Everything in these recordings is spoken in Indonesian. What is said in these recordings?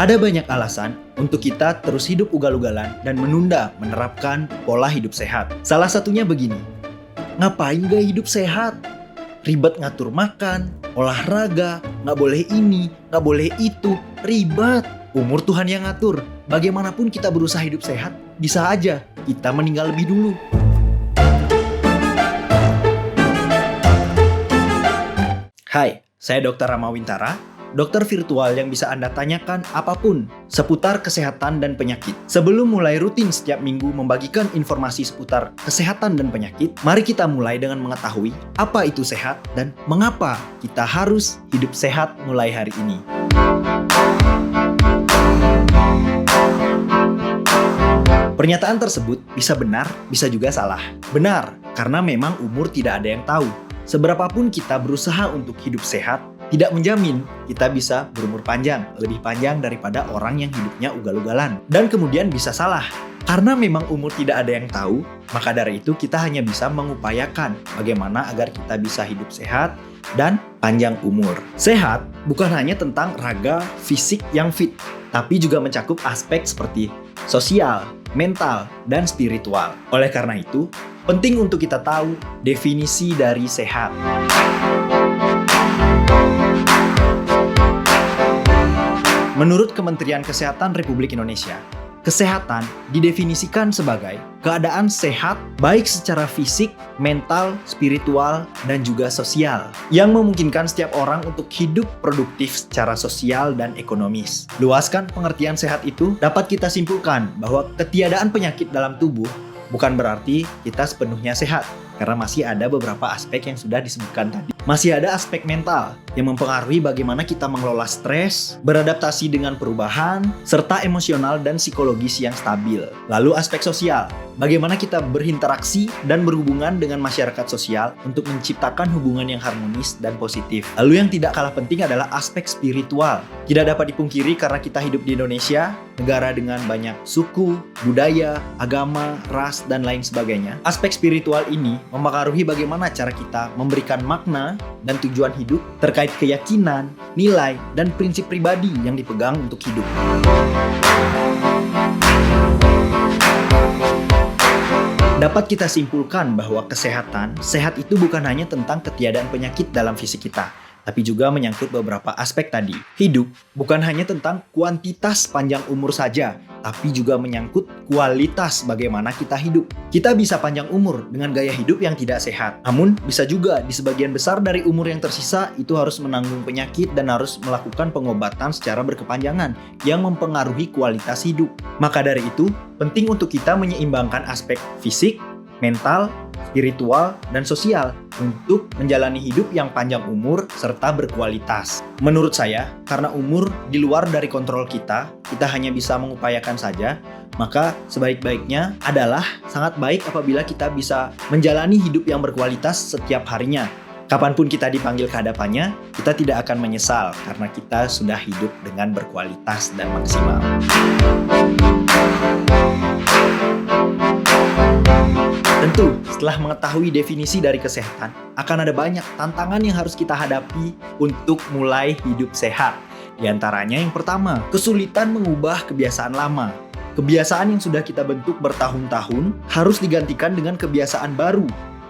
Ada banyak alasan untuk kita terus hidup ugal-ugalan dan menunda menerapkan pola hidup sehat. Salah satunya begini, ngapain gak hidup sehat? Ribet ngatur makan, olahraga, nggak boleh ini, nggak boleh itu, ribet. Umur Tuhan yang ngatur. Bagaimanapun kita berusaha hidup sehat, bisa aja kita meninggal lebih dulu. Hai, saya Dr. Rama Wintara, dokter virtual yang bisa Anda tanyakan apapun seputar kesehatan dan penyakit. Sebelum mulai rutin setiap minggu membagikan informasi seputar kesehatan dan penyakit, mari kita mulai dengan mengetahui apa itu sehat dan mengapa kita harus hidup sehat mulai hari ini. Pernyataan tersebut bisa benar, bisa juga salah. Benar, karena memang umur tidak ada yang tahu. Seberapapun kita berusaha untuk hidup sehat, tidak menjamin kita bisa berumur panjang, lebih panjang daripada orang yang hidupnya ugal-ugalan. Dan kemudian bisa salah. Karena memang umur tidak ada yang tahu, maka dari itu kita hanya bisa mengupayakan bagaimana agar kita bisa hidup sehat dan panjang umur. Sehat bukan hanya tentang raga fisik yang fit, tapi juga mencakup aspek seperti sosial, mental, dan spiritual. Oleh karena itu, penting untuk kita tahu definisi dari sehat. Menurut Kementerian Kesehatan Republik Indonesia, kesehatan didefinisikan sebagai keadaan sehat baik secara fisik, mental, spiritual, dan juga sosial yang memungkinkan setiap orang untuk hidup produktif secara sosial dan ekonomis. Luaskan pengertian sehat itu dapat kita simpulkan bahwa ketiadaan penyakit dalam tubuh bukan berarti kita sepenuhnya sehat, karena masih ada beberapa aspek yang sudah disebutkan tadi. Masih ada aspek mental yang mempengaruhi bagaimana kita mengelola stres, beradaptasi dengan perubahan, serta emosional dan psikologis yang stabil. Lalu aspek sosial, bagaimana kita berinteraksi dan berhubungan dengan masyarakat sosial untuk menciptakan hubungan yang harmonis dan positif. Lalu yang tidak kalah penting adalah aspek spiritual. Tidak dapat dipungkiri karena kita hidup di Indonesia, negara dengan banyak suku, budaya, agama, ras, dan lain sebagainya. Aspek spiritual ini mempengaruhi bagaimana cara kita memberikan makna dan tujuan hidup terkait keyakinan, nilai, dan prinsip pribadi yang dipegang untuk hidup. Dapat kita simpulkan bahwa sehat itu bukan hanya tentang ketiadaan penyakit dalam fisik kita, tapi juga menyangkut beberapa aspek tadi. Hidup bukan hanya tentang kuantitas panjang umur saja, tapi juga menyangkut kualitas bagaimana kita hidup. Kita bisa panjang umur dengan gaya hidup yang tidak sehat. Namun, bisa juga di sebagian besar dari umur yang tersisa itu harus menanggung penyakit dan harus melakukan pengobatan secara berkepanjangan yang mempengaruhi kualitas hidup. Maka dari itu, penting untuk kita menyeimbangkan aspek fisik, mental, spiritual, dan sosial untuk menjalani hidup yang panjang umur serta berkualitas. Menurut saya, karena umur di luar dari kontrol kita hanya bisa mengupayakan saja, maka sebaik-baiknya adalah sangat baik apabila kita bisa menjalani hidup yang berkualitas setiap harinya. Kapanpun kita dipanggil ke hadapannya, kita tidak akan menyesal karena kita sudah hidup dengan berkualitas dan maksimal. Tentu, setelah mengetahui definisi dari kesehatan, akan ada banyak tantangan yang harus kita hadapi untuk mulai hidup sehat. Di antaranya yang pertama, kesulitan mengubah kebiasaan lama. Kebiasaan yang sudah kita bentuk bertahun-tahun harus digantikan dengan kebiasaan baru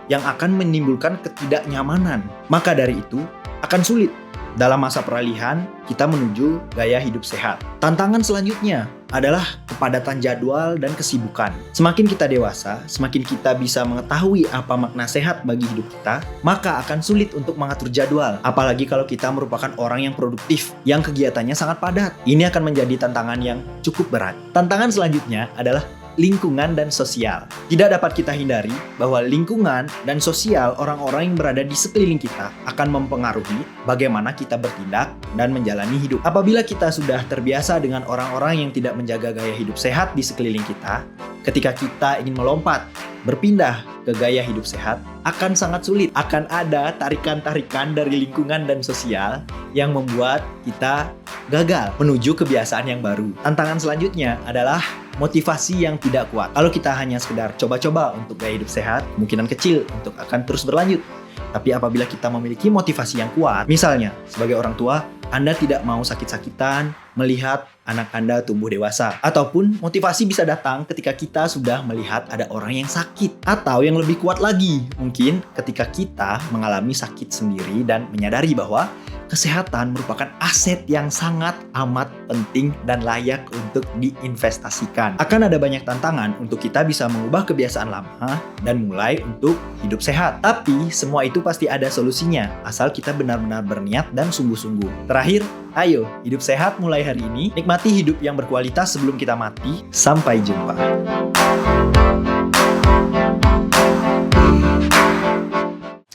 yang akan menimbulkan ketidaknyamanan. Maka dari itu, akan sulit dalam masa peralihan kita menuju gaya hidup sehat. Tantangan selanjutnya adalah kepadatan jadwal dan kesibukan. Semakin kita dewasa, semakin kita bisa mengetahui apa makna sehat bagi hidup kita, maka akan sulit untuk mengatur jadwal. Apalagi kalau kita merupakan orang yang produktif, yang kegiatannya sangat padat. Ini akan menjadi tantangan yang cukup berat. Tantangan selanjutnya adalah lingkungan dan sosial. Tidak dapat kita hindari bahwa lingkungan dan sosial orang-orang yang berada di sekeliling kita akan mempengaruhi bagaimana kita bertindak dan menjalani hidup. Apabila kita sudah terbiasa dengan orang-orang yang tidak menjaga gaya hidup sehat di sekeliling kita, ketika kita ingin melompat, berpindah ke gaya hidup sehat, akan sangat sulit. Akan ada tarikan-tarikan dari lingkungan dan sosial yang membuat kita gagal menuju kebiasaan yang baru. Tantangan selanjutnya adalah motivasi yang tidak kuat. Kalau kita hanya sekedar coba-coba untuk gaya hidup sehat, kemungkinan kecil untuk akan terus berlanjut. Tapi apabila kita memiliki motivasi yang kuat, misalnya sebagai orang tua, Anda tidak mau sakit-sakitan melihat anak Anda tumbuh dewasa. Ataupun motivasi bisa datang ketika kita sudah melihat ada orang yang sakit. Atau yang lebih kuat lagi, mungkin ketika kita mengalami sakit sendiri dan menyadari bahwa kesehatan merupakan aset yang sangat amat penting dan layak untuk diinvestasikan. Akan ada banyak tantangan untuk kita bisa mengubah kebiasaan lama dan mulai untuk hidup sehat. Tapi semua itu pasti ada solusinya, asal kita benar-benar berniat dan sungguh-sungguh. Terakhir, ayo hidup sehat mulai hari ini. Nikmati hidup yang berkualitas sebelum kita mati. Sampai jumpa.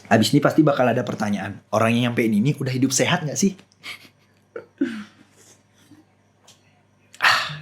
Abis ini pasti bakal ada pertanyaan, orang yang nyampein ini udah hidup sehat nggak sih?